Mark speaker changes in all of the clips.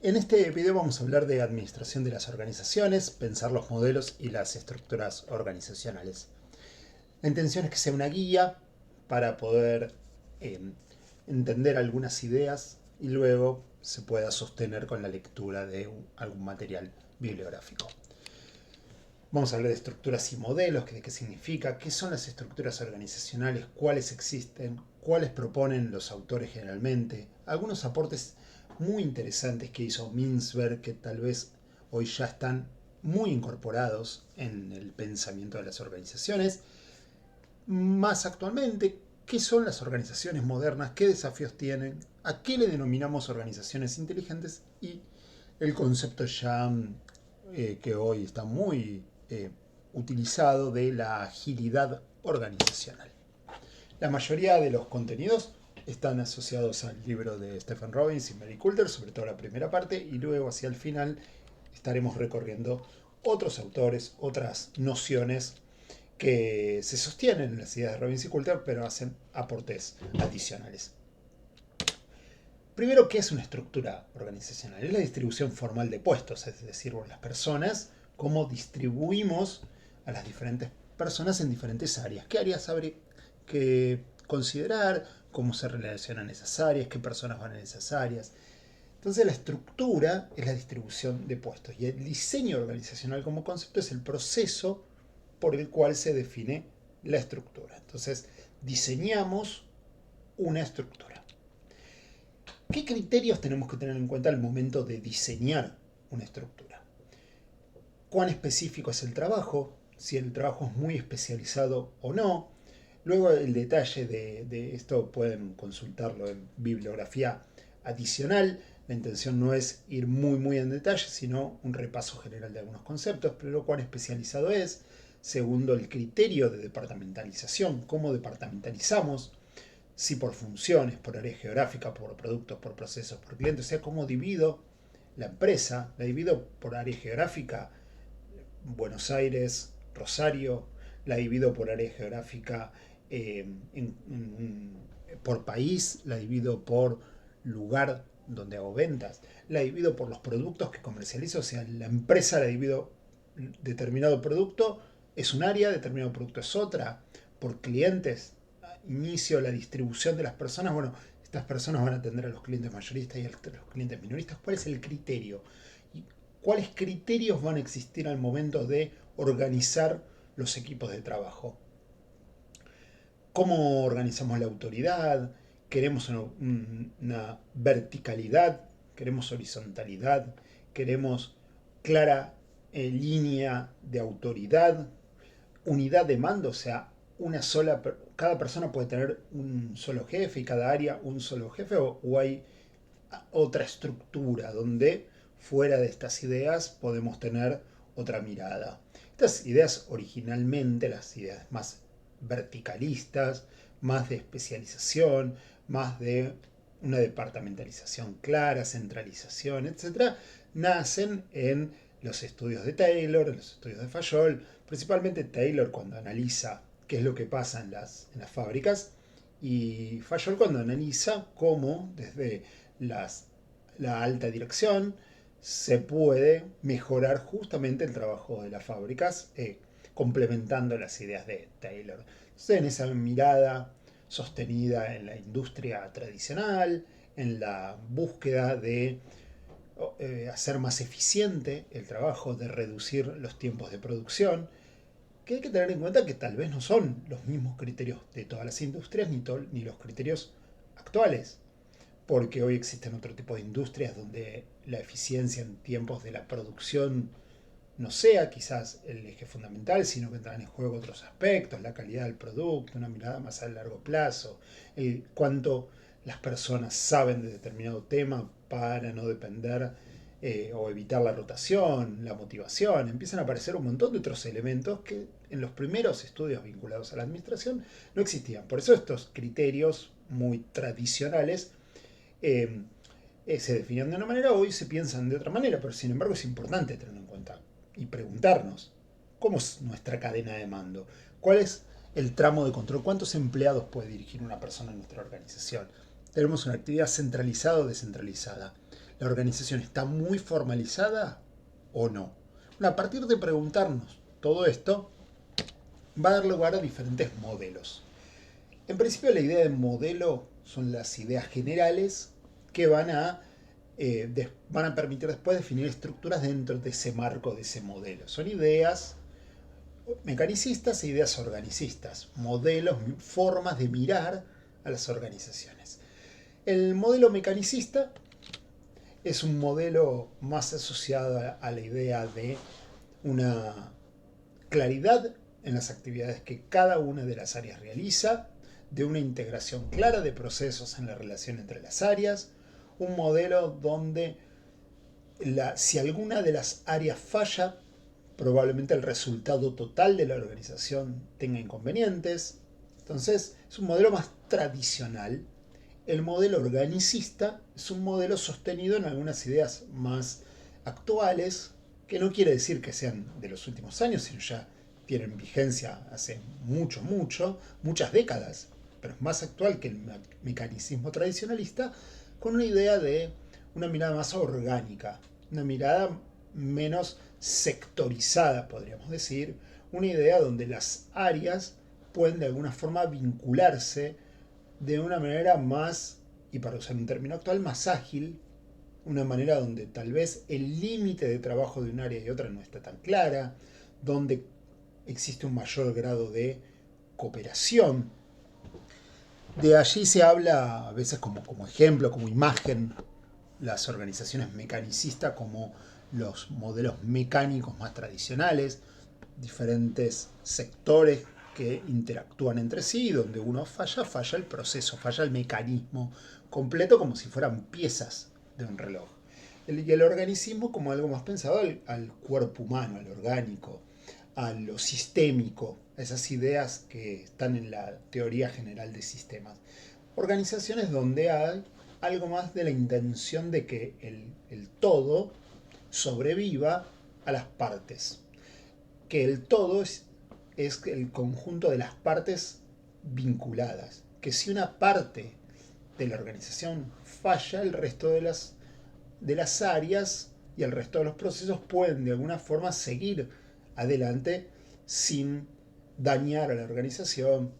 Speaker 1: En este video vamos a hablar de administración de las organizaciones, pensar los modelos y las estructuras organizacionales. La intención es que sea una guía para poder eh, entender algunas ideas y luego se pueda sostener con la lectura de algún material bibliográfico. Vamos a hablar de estructuras y modelos, de qué significa, qué son las estructuras organizacionales, cuáles existen, cuáles proponen los autores generalmente, algunos aportes muy interesantes que hizo Mintzberg que tal vez hoy ya están muy incorporados en el pensamiento de las organizaciones. Más actualmente, ¿qué son las organizaciones modernas? ¿Qué desafíos tienen? ¿A qué le denominamos organizaciones inteligentes? Y el concepto ya que hoy está muy utilizado de la agilidad organizacional. La mayoría de los contenidos están asociados al libro de Stephen Robbins y Mary Coulter, sobre todo la primera parte, y luego hacia el final estaremos recorriendo otros autores, otras nociones que se sostienen en las ideas de Robbins y Coulter, pero hacen aportes adicionales. Primero, ¿qué es una estructura organizacional? Es la distribución formal de puestos, es decir, las personas, cómo distribuimos a las diferentes personas en diferentes áreas. ¿Qué áreas habría que considerar? ¿Cómo se relacionan esas áreas? ¿Qué personas van en esas áreas? Entonces la estructura es la distribución de puestos y el diseño organizacional como concepto es el proceso por el cual se define la estructura. Entonces diseñamos una estructura. ¿Qué criterios tenemos que tener en cuenta al momento de diseñar una estructura? ¿Cuán específico es el trabajo? Si el trabajo es muy especializado o no. Luego el detalle de esto pueden consultarlo en bibliografía adicional. La intención no es ir muy en detalle, sino un repaso general de algunos conceptos. Primero, cuán especializado es. Segundo, el criterio de departamentalización, cómo departamentalizamos, si por funciones, por área geográfica, por productos, por procesos, por clientes, o sea, cómo divido la empresa, la divido por área geográfica, Buenos Aires, Rosario, la divido por área geográfica por país, la divido por lugar donde hago ventas, la divido por los productos que comercializo, o sea, la empresa la divido, determinado producto es un área, determinado producto es otra, por clientes, inicio la distribución de las personas, bueno, estas personas van a atender a los clientes mayoristas y a los clientes minoristas, ¿cuál es el criterio? ¿Y cuáles criterios van a existir al momento de organizar los equipos de trabajo? ¿Cómo organizamos la autoridad? ¿Queremos una verticalidad? ¿Queremos horizontalidad? ¿Queremos clara línea de autoridad? ¿Unidad de mando? O sea, cada persona puede tener un solo jefe y cada área un solo jefe, o hay otra estructura donde fuera de estas ideas podemos tener otra mirada. Estas ideas originalmente, las ideas más verticalistas, más de especialización, más de una departamentalización clara, centralización, etc., nacen en los estudios de Taylor, en los estudios de Fayol, principalmente Taylor cuando analiza qué es lo que pasa en las fábricas, y Fayol cuando analiza cómo desde la alta dirección se puede mejorar justamente el trabajo de las fábricas, complementando las ideas de Taylor. Entonces, en esa mirada sostenida en la industria tradicional, en la búsqueda de hacer más eficiente el trabajo, de reducir los tiempos de producción, que hay que tener en cuenta que tal vez no son los mismos criterios de todas las industrias ni los criterios actuales, porque hoy existen otro tipo de industrias donde la eficiencia en tiempos de la producción no sea quizás el eje fundamental, sino que entran en juego otros aspectos, la calidad del producto, una mirada más a largo plazo, cuánto las personas saben de determinado tema para no depender o evitar la rotación, la motivación. Empiezan a aparecer un montón de otros elementos que en los primeros estudios vinculados a la administración no existían. Por eso estos criterios muy tradicionales se definían de una manera, hoy se piensan de otra manera, pero sin embargo es importante tenerlo en cuenta y preguntarnos, ¿cómo es nuestra cadena de mando? ¿Cuál es el tramo de control? ¿Cuántos empleados puede dirigir una persona en nuestra organización? ¿Tenemos una actividad centralizada o descentralizada? ¿La organización está muy formalizada o no? Bueno, a partir de preguntarnos todo esto, va a dar lugar a diferentes modelos. En principio, la idea de modelo son las ideas generales que van a permitir después definir estructuras dentro de ese marco de ese modelo. Son ideas mecanicistas e ideas organicistas, modelos, formas de mirar a las organizaciones. El modelo mecanicista es un modelo más asociado a la idea de una claridad en las actividades que cada una de las áreas realiza, de una integración clara de procesos en la relación entre las áreas, un modelo donde si alguna de las áreas falla, probablemente el resultado total de la organización tenga inconvenientes. Entonces, es un modelo más tradicional. El modelo organicista es un modelo sostenido en algunas ideas más actuales, que no quiere decir que sean de los últimos años, sino ya tienen vigencia hace muchas décadas, pero es más actual que el mecanicismo tradicionalista, con una idea de una mirada más orgánica, una mirada menos sectorizada, podríamos decir, una idea donde las áreas pueden de alguna forma vincularse de una manera más, y para usar un término actual, más ágil, una manera donde tal vez el límite de trabajo de un área y otra no está tan clara, donde existe un mayor grado de cooperación. De allí se habla a veces como ejemplo, como imagen, las organizaciones mecanicistas como los modelos mecánicos más tradicionales, diferentes sectores que interactúan entre sí, donde uno falla el proceso, falla el mecanismo completo como si fueran piezas de un reloj. Y el organicismo como algo más pensado al cuerpo humano, al orgánico, a lo sistémico, esas ideas que están en la teoría general de sistemas. Organizaciones donde hay algo más de la intención de que el todo sobreviva a las partes. Que el todo es el conjunto de las partes vinculadas. Que si una parte de la organización falla, el resto de las áreas y el resto de los procesos pueden de alguna forma seguir adelante sin dañar a la organización.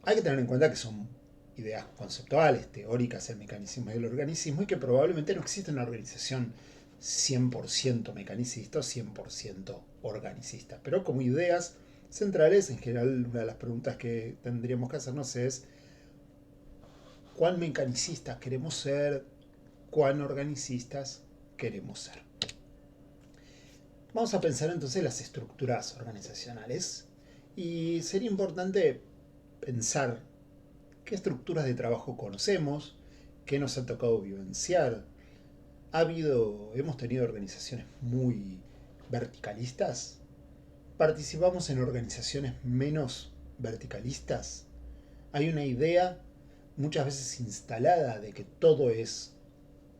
Speaker 1: Hay que tener en cuenta que son ideas conceptuales, teóricas, el mecanismo y el organismo, y que probablemente no existe una organización 100% mecanicista o 100% organicista. Pero como ideas centrales, en general, una de las preguntas que tendríamos que hacernos es ¿cuán mecanicistas queremos ser? ¿Cuán organicistas queremos ser? Vamos a pensar entonces las estructuras organizacionales y sería importante pensar qué estructuras de trabajo conocemos, qué nos ha tocado vivenciar. Hemos tenido organizaciones muy verticalistas, participamos en organizaciones menos verticalistas. Hay una idea muchas veces instalada de que todo es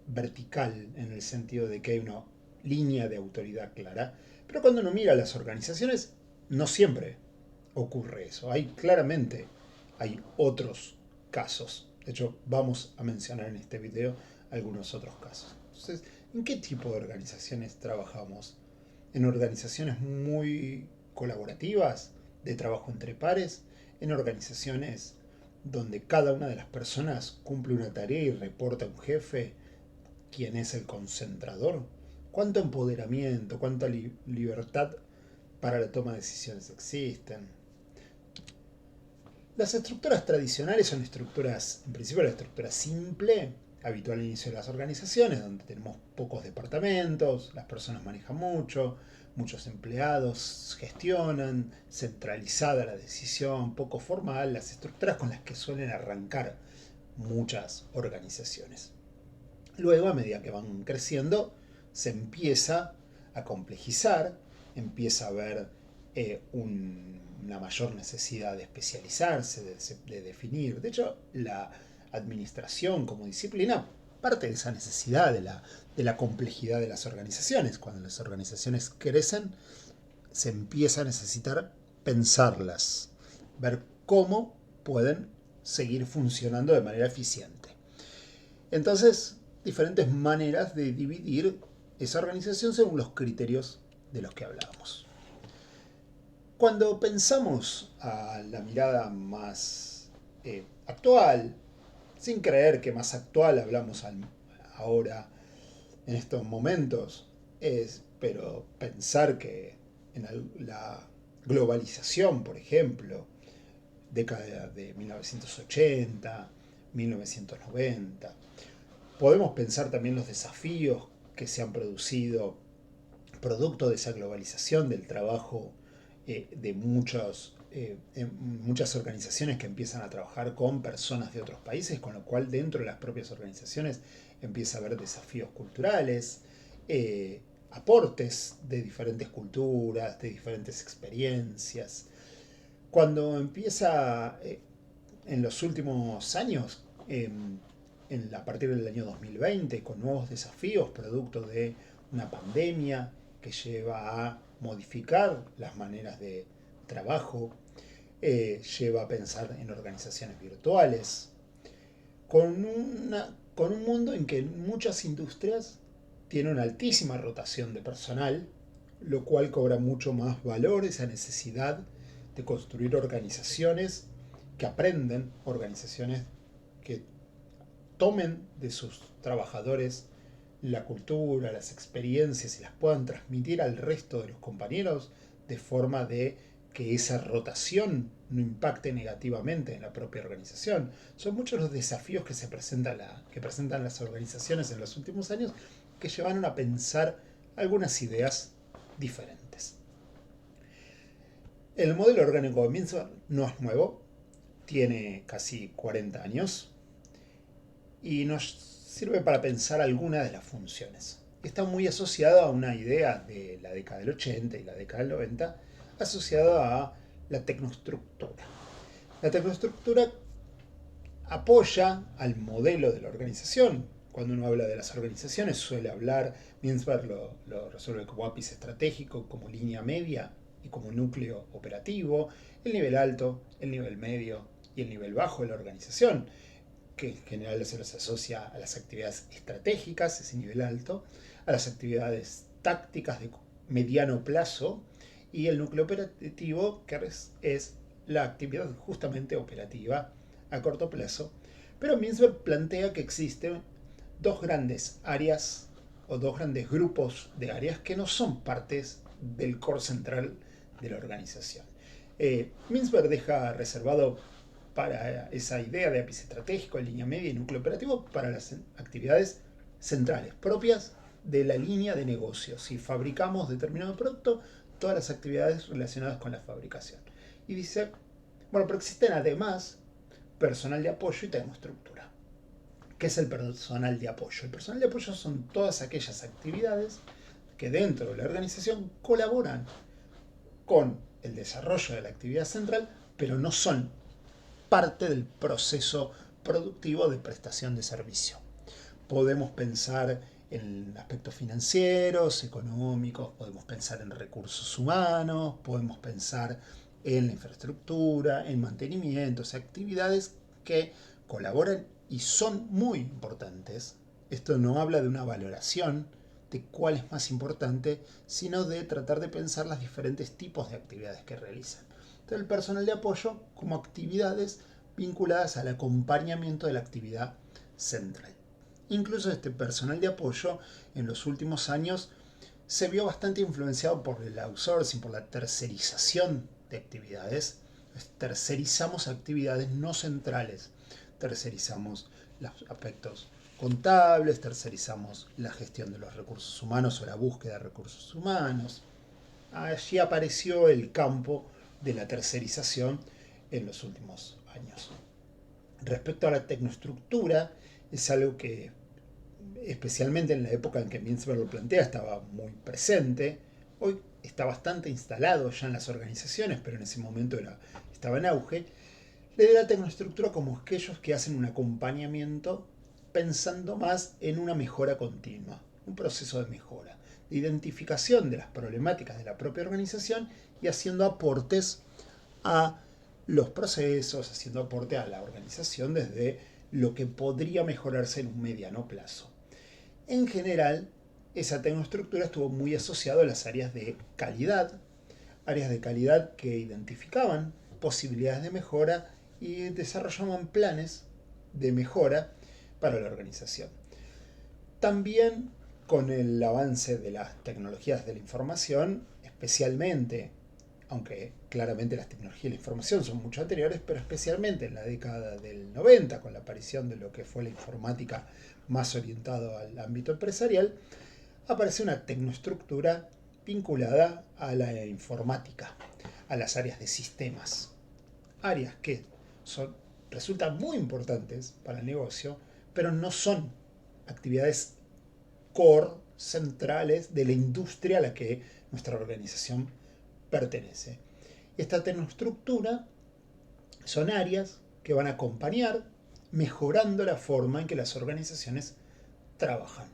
Speaker 1: vertical en el sentido de que hay una línea de autoridad clara, pero cuando uno mira las organizaciones no siempre ocurre eso. Claramente hay otros casos. De hecho, vamos a mencionar en este video algunos otros casos. Entonces, ¿en qué tipo de organizaciones trabajamos? ¿En organizaciones muy colaborativas, de trabajo entre pares? ¿En organizaciones donde cada una de las personas cumple una tarea y reporta a un jefe quien es el concentrador? ¿Cuánto empoderamiento, cuánta libertad para la toma de decisiones existen? Las estructuras tradicionales son estructuras, en principio la estructura simple, habitual al inicio de las organizaciones, donde tenemos pocos departamentos, las personas manejan muchos empleados gestionan, centralizada la decisión, poco formal, las estructuras con las que suelen arrancar muchas organizaciones. Luego, a medida que van creciendo, se empieza a complejizar, empieza a haber una mayor necesidad de especializarse, de definir. De hecho, la administración como disciplina parte de esa necesidad de la complejidad de las organizaciones. Cuando las organizaciones crecen, se empieza a necesitar pensarlas, ver cómo pueden seguir funcionando de manera eficiente. Entonces, diferentes maneras de dividir esa organización según los criterios de los que hablábamos. Cuando pensamos a la mirada más actual, sin creer que más actual hablamos ahora en estos momentos, pero pensar que en la globalización, por ejemplo, década de 1980, 1990, podemos pensar también los desafíos que se han producido producto de esa globalización, del trabajo de muchas organizaciones que empiezan a trabajar con personas de otros países, con lo cual dentro de las propias organizaciones empieza a haber desafíos culturales, aportes de diferentes culturas, de diferentes experiencias. Cuando empieza en los últimos años, a partir del año 2020, con nuevos desafíos producto de una pandemia que lleva a modificar las maneras de trabajo, lleva a pensar en organizaciones virtuales, con un mundo en que muchas industrias tienen una altísima rotación de personal, lo cual cobra mucho más valor esa necesidad de construir organizaciones que aprenden, organizaciones que tomen de sus trabajadores la cultura, las experiencias y las puedan transmitir al resto de los compañeros de forma de que esa rotación no impacte negativamente en la propia organización. Son muchos los desafíos que presentan las organizaciones en los últimos años que llevaron a pensar algunas ideas diferentes. El modelo orgánico de Mintzberg no es nuevo, tiene casi 40 años y nos sirve para pensar algunas de las funciones. Está muy asociado a una idea de la década del 80 y la década del 90, asociada a la tecnoestructura. La tecnoestructura apoya al modelo de la organización. Cuando uno habla de las organizaciones suele hablar, Mintzberg lo resuelve como ápice estratégico, como línea media y como núcleo operativo, el nivel alto, el nivel medio y el nivel bajo de la organización, que en general se los asocia a las actividades estratégicas, ese nivel alto, a las actividades tácticas de mediano plazo y el núcleo operativo, que es la actividad justamente operativa a corto plazo. Pero Mintzberg plantea que existen dos grandes áreas o dos grandes grupos de áreas que no son partes del core central de la organización. Mintzberg deja reservado para esa idea de ápice estratégico, línea media y núcleo operativo para las actividades centrales, propias de la línea de negocio. Si fabricamos determinado producto, todas las actividades relacionadas con la fabricación. Y dice, bueno, pero existen además personal de apoyo y tecnoestructura. ¿Qué es el personal de apoyo? El personal de apoyo son todas aquellas actividades que dentro de la organización colaboran con el desarrollo de la actividad central, pero no son parte del proceso productivo de prestación de servicio. Podemos pensar en aspectos financieros, económicos, podemos pensar en recursos humanos, podemos pensar en la infraestructura, en mantenimientos, actividades que colaboran y son muy importantes. Esto no habla de una valoración de cuál es más importante, sino de tratar de pensar los diferentes tipos de actividades que realizan. Entonces, el personal de apoyo como actividades vinculadas al acompañamiento de la actividad central. Incluso este personal de apoyo en los últimos años se vio bastante influenciado por el outsourcing, por la tercerización de actividades. Tercerizamos actividades no centrales. Tercerizamos los aspectos contables, tercerizamos la gestión de los recursos humanos o la búsqueda de recursos humanos. Allí apareció el campo de la tercerización en los últimos años. Respecto a la tecnoestructura, es algo que especialmente en la época en que Mintzberg lo plantea estaba muy presente. Hoy está bastante instalado ya en las organizaciones, pero en ese momento estaba en auge. Le da la tecnoestructura como aquellos que hacen un acompañamiento pensando más en una mejora continua, un proceso de mejora, de identificación de las problemáticas de la propia organización y haciendo aportes a los procesos, haciendo aporte a la organización desde lo que podría mejorarse en un mediano plazo. En general, esa tecnoestructura estuvo muy asociada a las áreas de calidad que identificaban posibilidades de mejora y desarrollaban planes de mejora para la organización. También con el avance de las tecnologías de la información, especialmente, aunque claramente las tecnologías de la información son mucho anteriores, pero especialmente en la década del 90, con la aparición de lo que fue la informática más orientado al ámbito empresarial, aparece una tecnoestructura vinculada a la informática, a las áreas de sistemas. Áreas que resultan muy importantes para el negocio, pero no son actividades core centrales de la industria a la que nuestra organización pertenece. Esta tecnoestructura son áreas que van a acompañar mejorando la forma en que las organizaciones trabajan.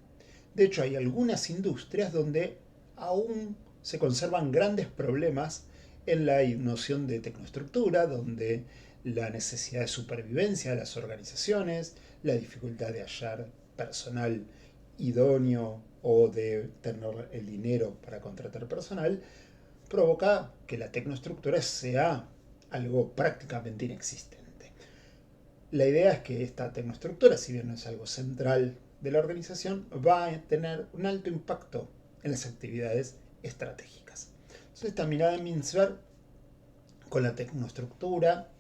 Speaker 1: De hecho, hay algunas industrias donde aún se conservan grandes problemas en la noción de tecnoestructura, donde la necesidad de supervivencia de las organizaciones, la dificultad de hallar personal idóneo o de tener el dinero para contratar personal, provoca que la tecnoestructura sea algo prácticamente inexistente. La idea es que esta tecnoestructura, si bien no es algo central de la organización, va a tener un alto impacto en las actividades estratégicas. Entonces, esta mirada de Mintzberg con la tecnoestructura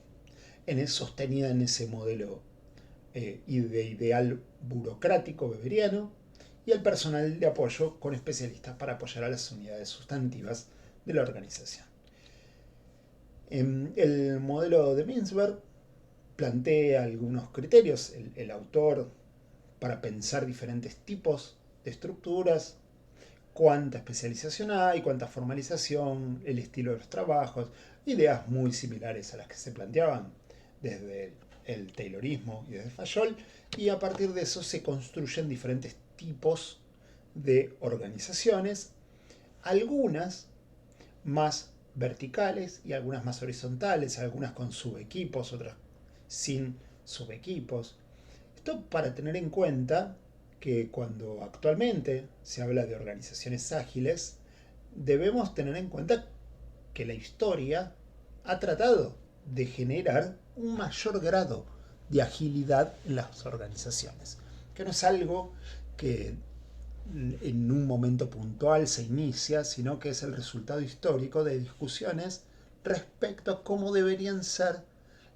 Speaker 1: sostenida en ese modelo de ideal burocrático weberiano y el personal de apoyo con especialistas para apoyar a las unidades sustantivas de la organización. El modelo de Mintzberg plantea algunos criterios, el autor, para pensar diferentes tipos de estructuras, cuánta especialización hay, cuánta formalización, el estilo de los trabajos, ideas muy similares a las que se planteaban desde el Taylorismo y desde Fayol, y a partir de eso se construyen diferentes tipos de organizaciones, algunas más verticales y algunas más horizontales, algunas con subequipos, otras sin subequipos. Esto para tener en cuenta que cuando actualmente se habla de organizaciones ágiles, debemos tener en cuenta que la historia ha tratado de generar un mayor grado de agilidad en las organizaciones, que no es algo que en un momento puntual se inicia, sino que es el resultado histórico de discusiones respecto a cómo deberían ser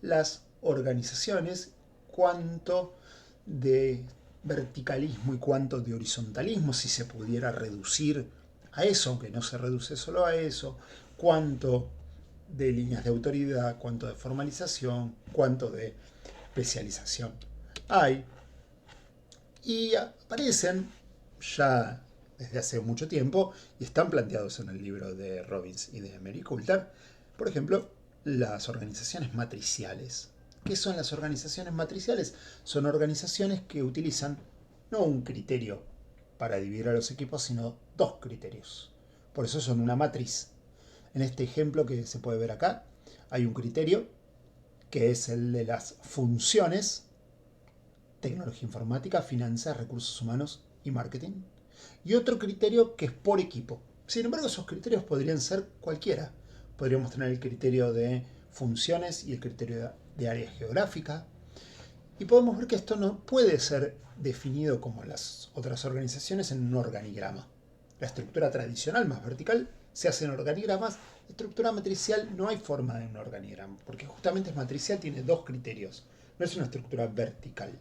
Speaker 1: las organizaciones, cuánto de verticalismo y cuánto de horizontalismo, si se pudiera reducir a eso, aunque no se reduce solo a eso, cuánto de líneas de autoridad, cuánto de formalización, cuánto de especialización hay. Y aparecen ya desde hace mucho tiempo y están planteados en el libro de Robbins y de Mary Coulter, por ejemplo, las organizaciones matriciales. ¿Qué son las organizaciones matriciales? Son organizaciones que utilizan no un criterio para dividir a los equipos, sino dos criterios. Por eso son una matriz. En este ejemplo que se puede ver acá, hay un criterio que es el de las funciones: tecnología informática, finanzas, recursos humanos y marketing. Y otro criterio que es por equipo. Sin embargo, esos criterios podrían ser cualquiera. Podríamos tener el criterio de funciones y el criterio de área geográfica. Y podemos ver que esto no puede ser definido como las otras organizaciones en un organigrama. La estructura tradicional más vertical se hace en organigramas. La estructura matricial no hay forma de un organigrama, porque justamente es matricial, tiene dos criterios. No es una estructura vertical.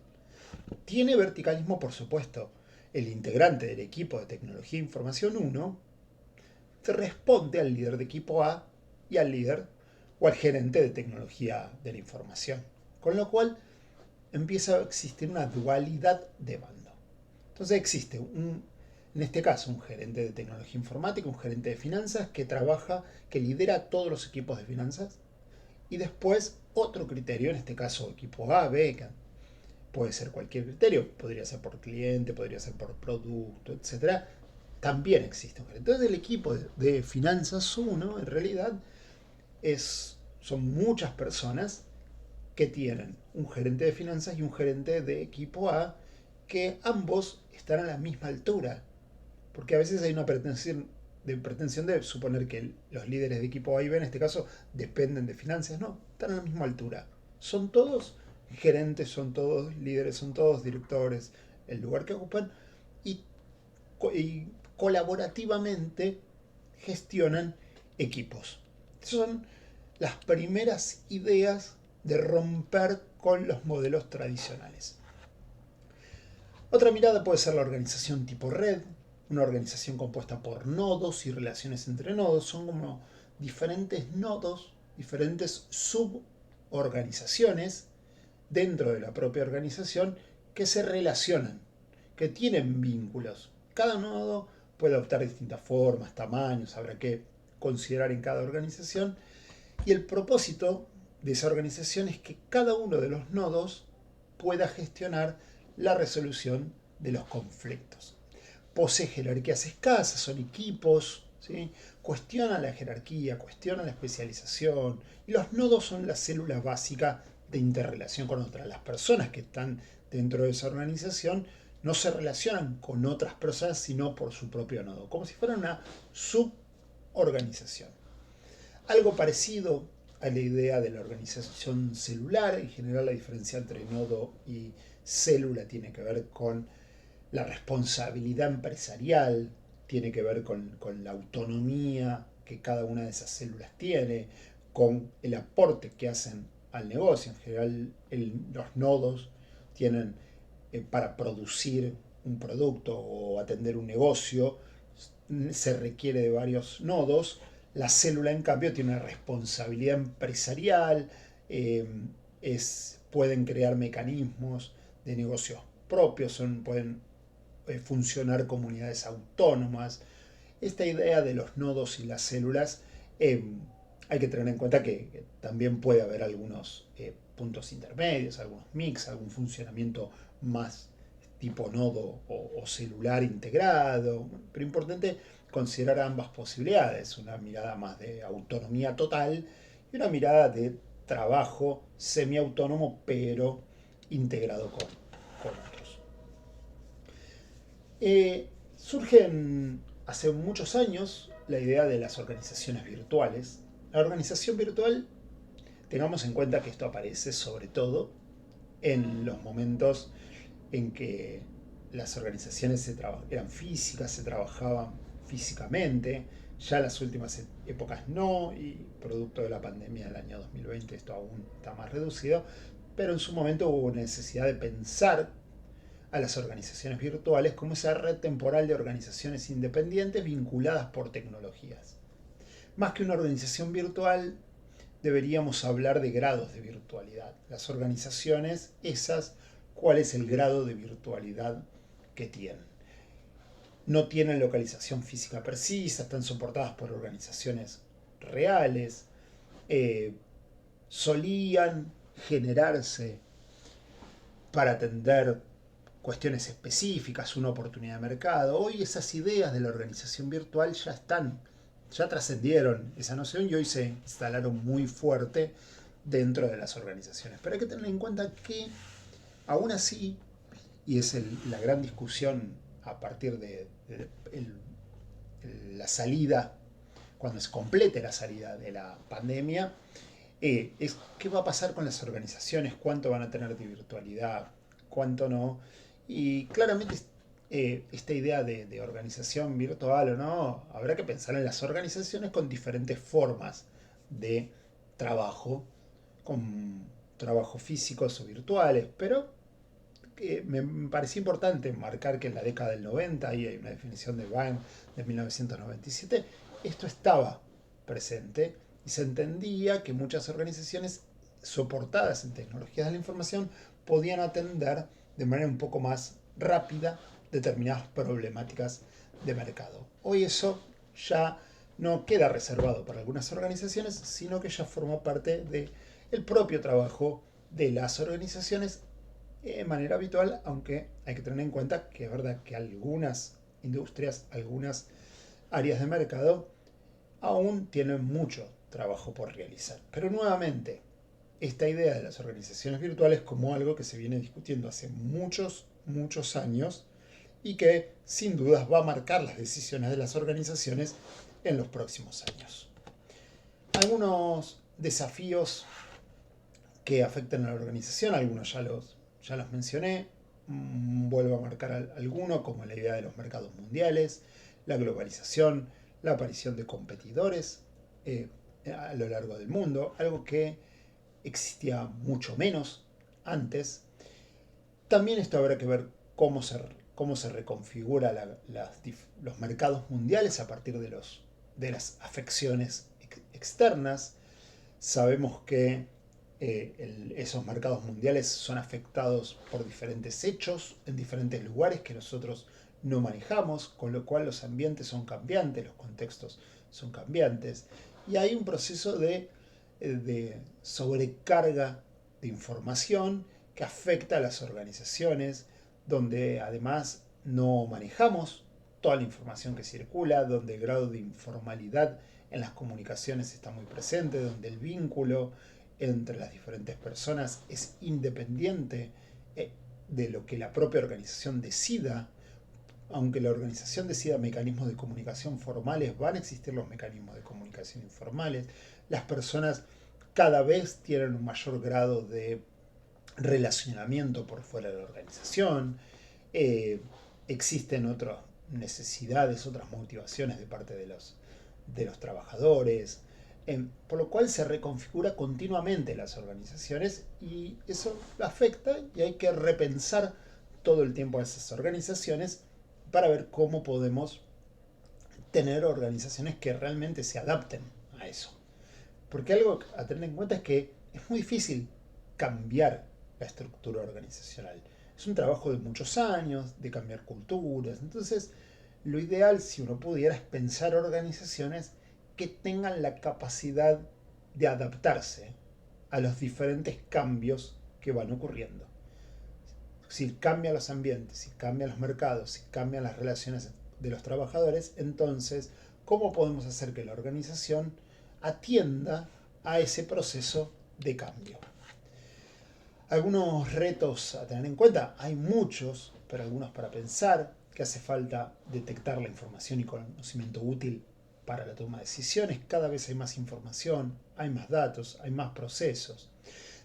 Speaker 1: Tiene verticalismo, por supuesto. El integrante del equipo de tecnología e información 1 responde al líder de equipo A y al líder o al gerente de tecnología de la información. Con lo cual empieza a existir una dualidad de mando. Entonces existe en este caso, un gerente de tecnología informática, un gerente de finanzas que trabaja, que lidera todos los equipos de finanzas, y después otro criterio, en este caso equipo A, B, que puede ser cualquier criterio, podría ser por cliente, podría ser por producto, etc. También existe un gerente. Entonces el equipo de finanzas 1 en realidad son muchas personas que tienen un gerente de finanzas y un gerente de equipo A que ambos están a la misma altura. Porque a veces hay una pretensión de suponer que los líderes de equipo A y B, en este caso, dependen de finanzas. No, están a la misma altura. Son todos gerentes, son todos líderes, son todos directores, el lugar que ocupan, y, y colaborativamente gestionan equipos. Son las primeras ideas de romper con los modelos tradicionales. Otra mirada puede ser la organización tipo red, una organización compuesta por nodos y relaciones entre nodos. Son como diferentes nodos, diferentes suborganizaciones dentro de la propia organización que se relacionan, que tienen vínculos. Cada nodo puede adoptar distintas formas, tamaños, habrá que considerar en cada organización. Y el propósito de esa organización es que cada uno de los nodos pueda gestionar la resolución de los conflictos. Posee jerarquías escasas, son equipos, ¿sí? Cuestiona la jerarquía, cuestiona la especialización, y los nodos son la célula básica de interrelación con otras. Las personas que están dentro de esa organización no se relacionan con otras personas sino por su propio nodo, como si fuera una suborganización. Algo parecido a la idea de la organización celular. En general, la diferencia entre nodo y célula tiene que ver con la responsabilidad empresarial, tiene que ver con la autonomía que cada una de esas células tiene, con el aporte que hacen al negocio. En general, los nodos tienen para producir un producto o atender un negocio, se requiere de varios nodos. La célula, en cambio, tiene una responsabilidad empresarial, pueden crear mecanismos de negocios propios, pueden funcionar comunidades autónomas. Esta idea de los nodos y las células, hay que tener en cuenta que también puede haber algunos puntos intermedios, algunos mix, algún funcionamiento más tipo nodo o celular integrado, pero importante considerar ambas posibilidades, una mirada más de autonomía total y una mirada de trabajo semiautónomo pero integrado con otros. Surge hace muchos años la idea de las organizaciones virtuales. La organización virtual, tengamos en cuenta que esto aparece sobre todo en los momentos en que las organizaciones eran físicas, se trabajaban físicamente. Ya las últimas épocas no, y producto de la pandemia del año 2020 esto aún está más reducido, pero en su momento hubo necesidad de pensar a las organizaciones virtuales como esa red temporal de organizaciones independientes vinculadas por tecnologías. Más que una organización virtual, deberíamos hablar de grados de virtualidad. Las organizaciones, esas, ¿cuál es el grado de virtualidad que tienen? No tienen localización física precisa, están soportadas por organizaciones reales, solían generarse para atender cuestiones específicas, una oportunidad de mercado. Hoy esas ideas de la organización virtual ya trascendieron esa noción y hoy se instalaron muy fuerte dentro de las organizaciones. Pero hay que tener en cuenta que aún así, y es la gran discusión a partir de la salida, cuando se complete la salida de la pandemia, es qué va a pasar con las organizaciones, cuánto van a tener de virtualidad, cuánto no. Y claramente esta idea de organización virtual o no, habrá que pensar en las organizaciones con diferentes formas de trabajo, con trabajos físicos o virtuales, pero me parecía importante marcar que en la década del 90, ahí hay una definición de Bain de 1997, esto estaba presente y se entendía que muchas organizaciones soportadas en tecnologías de la información podían atender de manera un poco más rápida determinadas problemáticas de mercado. Hoy eso ya no queda reservado para algunas organizaciones, sino que ya forma parte del propio trabajo de las organizaciones de manera habitual, aunque hay que tener en cuenta que es verdad que algunas industrias, algunas áreas de mercado aún tienen mucho trabajo por realizar. Pero nuevamente, esta idea de las organizaciones virtuales como algo que se viene discutiendo hace muchos muchos años y que sin dudas va a marcar las decisiones de las organizaciones en los próximos años. Algunos desafíos que afectan a la organización, algunos ya los mencioné, vuelvo a marcar alguno, como la idea de los mercados mundiales, la globalización, la aparición de competidores a lo largo del mundo, algo que existía mucho menos antes. También esto habrá que ver cómo se reconfigura los mercados mundiales a partir de las afecciones externas. Sabemos que esos mercados mundiales son afectados por diferentes hechos en diferentes lugares que nosotros no manejamos, con lo cual los ambientes son cambiantes, los contextos son cambiantes, y hay un proceso de sobrecarga de información que afecta a las organizaciones, donde además no manejamos toda la información que circula, donde el grado de informalidad en las comunicaciones está muy presente, donde el vínculo entre las diferentes personas es independiente de lo que la propia organización decida. Aunque la organización decida mecanismos de comunicación formales, van a existir los mecanismos de comunicación informales. Las personas cada vez tienen un mayor grado de relacionamiento por fuera de la organización. Existen otras necesidades, otras motivaciones de parte de los trabajadores, por lo cual se reconfigura continuamente las organizaciones y eso afecta y hay que repensar todo el tiempo a esas organizaciones para ver cómo podemos tener organizaciones que realmente se adapten a eso. Porque algo a tener en cuenta es que es muy difícil cambiar la estructura organizacional. Es un trabajo de muchos años, de cambiar culturas. Entonces, lo ideal, si uno pudiera, es pensar organizaciones que tengan la capacidad de adaptarse a los diferentes cambios que van ocurriendo. Si cambian los ambientes, si cambian los mercados, si cambian las relaciones de los trabajadores, entonces, ¿cómo podemos hacer que la organización atienda a ese proceso de cambio? Algunos retos a tener en cuenta, hay muchos, pero algunos para pensar, que hace falta detectar la información y conocimiento útil para la toma de decisiones. Cada vez hay más información, hay más datos, hay más procesos.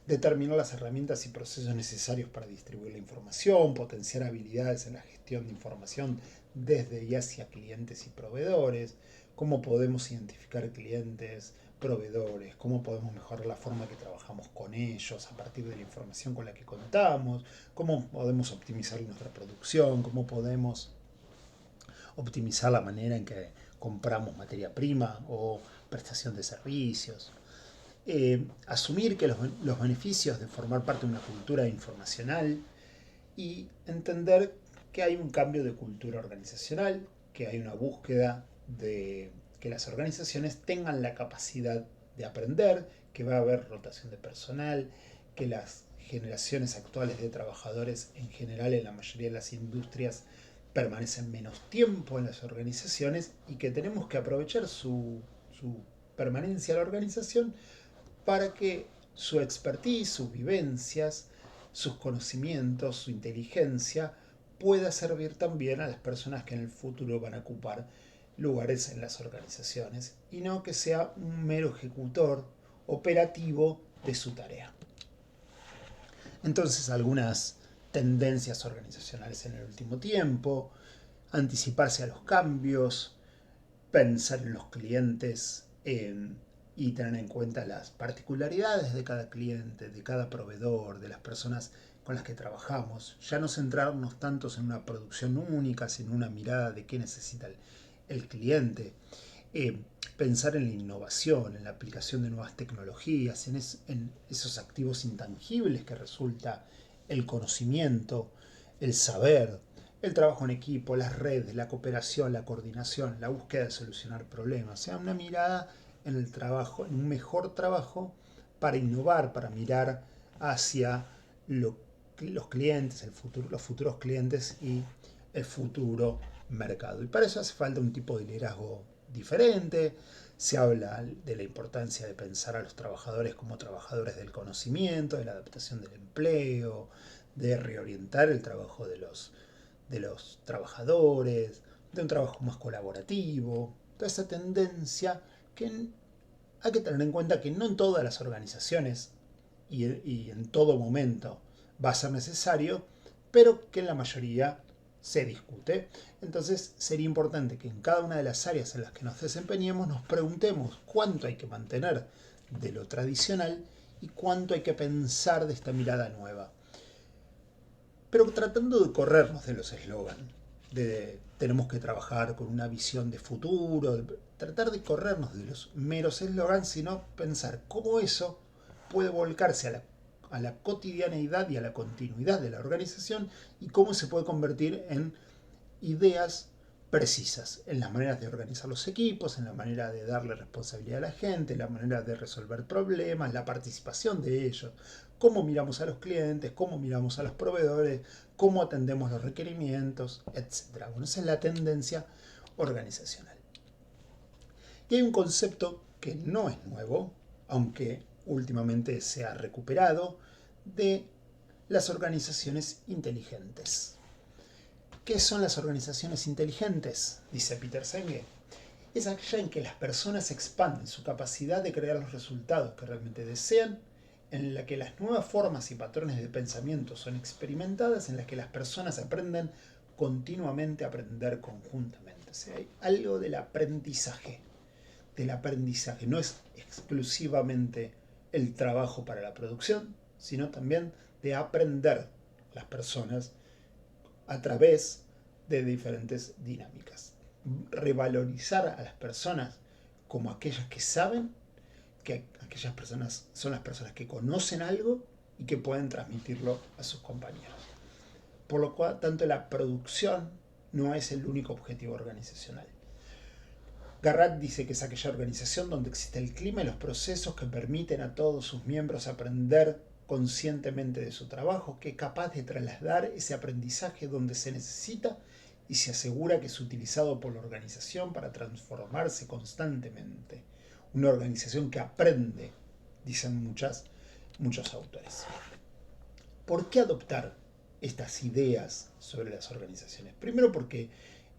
Speaker 1: Determinar las herramientas y procesos necesarios para distribuir la información, potenciar habilidades en la gestión de información desde y hacia clientes y proveedores, cómo podemos identificar clientes, proveedores, cómo podemos mejorar la forma que trabajamos con ellos a partir de la información con la que contamos, cómo podemos optimizar nuestra producción, cómo podemos optimizar la manera en que compramos materia prima o prestación de servicios. Asumir que los beneficios de formar parte de una cultura informacional y entender que hay un cambio de cultura organizacional, que hay una búsqueda de que las organizaciones tengan la capacidad de aprender, que va a haber rotación de personal, que las generaciones actuales de trabajadores en general en la mayoría de las industrias permanecen menos tiempo en las organizaciones y que tenemos que aprovechar su permanencia en la organización para que su expertise, sus vivencias, sus conocimientos, su inteligencia pueda servir también a las personas que en el futuro van a ocupar lugares en las organizaciones y no que sea un mero ejecutor operativo de su tarea. Entonces, algunas tendencias organizacionales en el último tiempo, anticiparse a los cambios, pensar en los clientes y tener en cuenta las particularidades de cada cliente, de cada proveedor, de las personas con las que trabajamos. Ya no centrarnos tantos en una producción única, sino una mirada de qué necesita el cliente. Pensar en la innovación, en la aplicación de nuevas tecnologías, en esos activos intangibles que resulta el conocimiento, el saber, el trabajo en equipo, las redes, la cooperación, la coordinación, la búsqueda de solucionar problemas. O sea, una mirada en el trabajo, en un mejor trabajo para innovar, para mirar hacia los clientes, los futuros clientes y el futuro mercado. Y para eso hace falta un tipo de liderazgo diferente. Se habla de la importancia de pensar a los trabajadores como trabajadores del conocimiento, de la adaptación del empleo, de reorientar el trabajo de los trabajadores, de un trabajo más colaborativo, toda esa tendencia que hay que tener en cuenta que no en todas las organizaciones y en todo momento va a ser necesario, pero que en la mayoría se discute. Entonces sería importante que en cada una de las áreas en las que nos desempeñemos nos preguntemos cuánto hay que mantener de lo tradicional y cuánto hay que pensar de esta mirada nueva. Pero tratando de corrernos de los eslogans, de tenemos que trabajar con una visión de futuro, tratar de corrernos de los meros eslogans, sino pensar cómo eso puede volcarse a la cotidianeidad y a la continuidad de la organización y cómo se puede convertir en ideas precisas en las maneras de organizar los equipos, en la manera de darle responsabilidad a la gente, en la manera de resolver problemas, la participación de ellos, cómo miramos a los clientes, cómo miramos a los proveedores, cómo atendemos los requerimientos, etc. Bueno, esa es la tendencia organizacional. Y hay un concepto que no es nuevo, aunque últimamente se ha recuperado, de las organizaciones inteligentes. ¿Qué son las organizaciones inteligentes?, dice Peter Senge. Es aquella en que las personas expanden su capacidad de crear los resultados que realmente desean, en la que las nuevas formas y patrones de pensamiento son experimentadas, en las que las personas aprenden continuamente a aprender conjuntamente. O sea, hay algo del aprendizaje. No es exclusivamente el trabajo para la producción, sino también de aprender las personas a través de diferentes dinámicas. Revalorizar a las personas como aquellas que saben, que aquellas personas son las personas que conocen algo y que pueden transmitirlo a sus compañeros. Por lo cual, tanto la producción no es el único objetivo organizacional. Garratt dice que es aquella organización donde existe el clima y los procesos que permiten a todos sus miembros aprender conscientemente de su trabajo, que es capaz de trasladar ese aprendizaje donde se necesita y se asegura que es utilizado por la organización para transformarse constantemente. Una organización que aprende, dicen muchos autores. ¿Por qué adoptar estas ideas sobre las organizaciones? Primero porque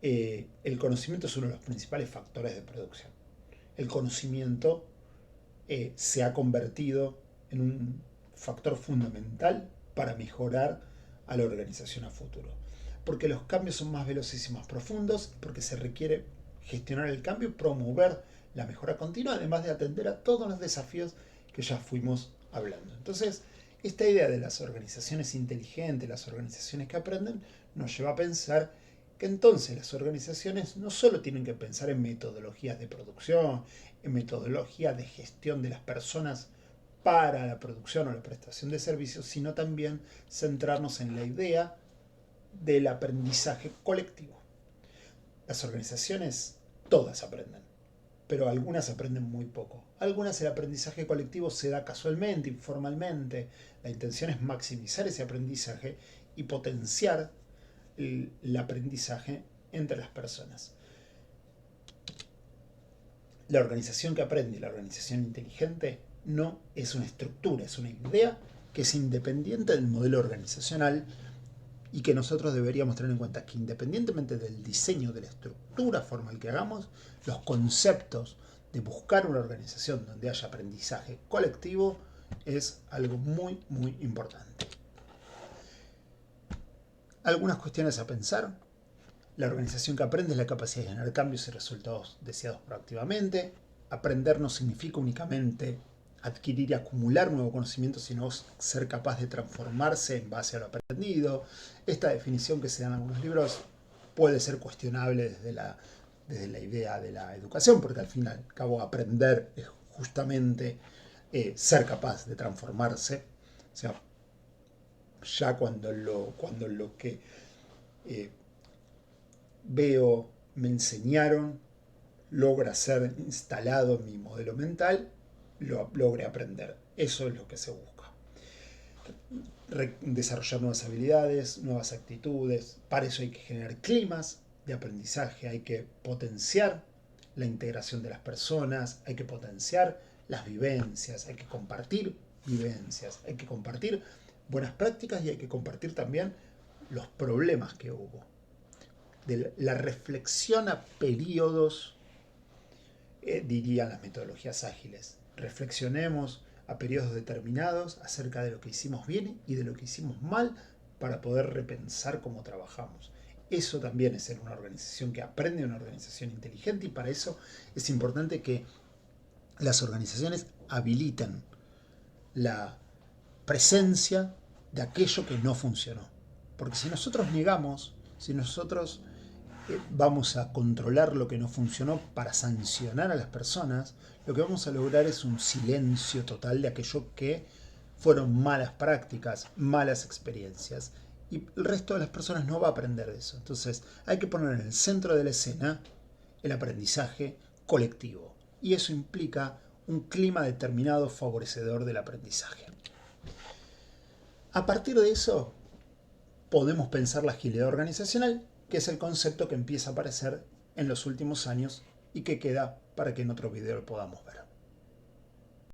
Speaker 1: el conocimiento es uno de los principales factores de producción. El conocimiento se ha convertido en un factor fundamental para mejorar a la organización a futuro. Porque los cambios son más veloces y más profundos, porque se requiere gestionar el cambio y promover la mejora continua, además de atender a todos los desafíos que ya fuimos hablando. Entonces, esta idea de las organizaciones inteligentes, las organizaciones que aprenden, nos lleva a pensar que entonces las organizaciones no solo tienen que pensar en metodologías de producción, en metodología de gestión de las personas para la producción o la prestación de servicios, sino también centrarnos en la idea del aprendizaje colectivo. Las organizaciones todas aprenden, pero algunas aprenden muy poco. Algunas el aprendizaje colectivo se da casualmente, informalmente. La intención es maximizar ese aprendizaje y potenciar el aprendizaje entre las personas. La organización que aprende, la organización inteligente, no es una estructura, es una idea que es independiente del modelo organizacional y que nosotros deberíamos tener en cuenta que independientemente del diseño de la estructura formal que hagamos, los conceptos de buscar una organización donde haya aprendizaje colectivo es algo muy, muy importante. Algunas cuestiones a pensar. La organización que aprende es la capacidad de generar cambios y resultados deseados proactivamente. Aprender no significa únicamente adquirir y acumular nuevo conocimiento, sino ser capaz de transformarse en base a lo aprendido. Esta definición que se da en algunos libros puede ser cuestionable desde la idea de la educación, porque al fin y al cabo aprender es justamente ser capaz de transformarse. O sea, ya cuando lo que veo, me enseñaron, logra ser instalado en mi modelo mental, lo logre aprender. Eso es lo que se busca. Desarrollar nuevas habilidades, nuevas actitudes. Para eso hay que generar climas de aprendizaje, hay que potenciar la integración de las personas, hay que potenciar las vivencias, hay que compartir vivencias, hay que compartir buenas prácticas y hay que compartir también los problemas que hubo. De la reflexión a periodos, dirían las metodologías ágiles. Reflexionemos a periodos determinados acerca de lo que hicimos bien y de lo que hicimos mal para poder repensar cómo trabajamos. Eso también es ser una organización que aprende, una organización inteligente, y para eso es importante que las organizaciones habiliten la presencia de aquello que no funcionó. Porque si nosotros negamos, si nosotros vamos a controlar lo que no funcionó para sancionar a las personas, lo que vamos a lograr es un silencio total de aquello que fueron malas prácticas, malas experiencias. Y el resto de las personas no va a aprender de eso. Entonces hay que poner en el centro de la escena el aprendizaje colectivo. Y eso implica un clima determinado favorecedor del aprendizaje. A partir de eso, podemos pensar la agilidad organizacional, que es el concepto que empieza a aparecer en los últimos años y que queda para que en otro video lo podamos ver.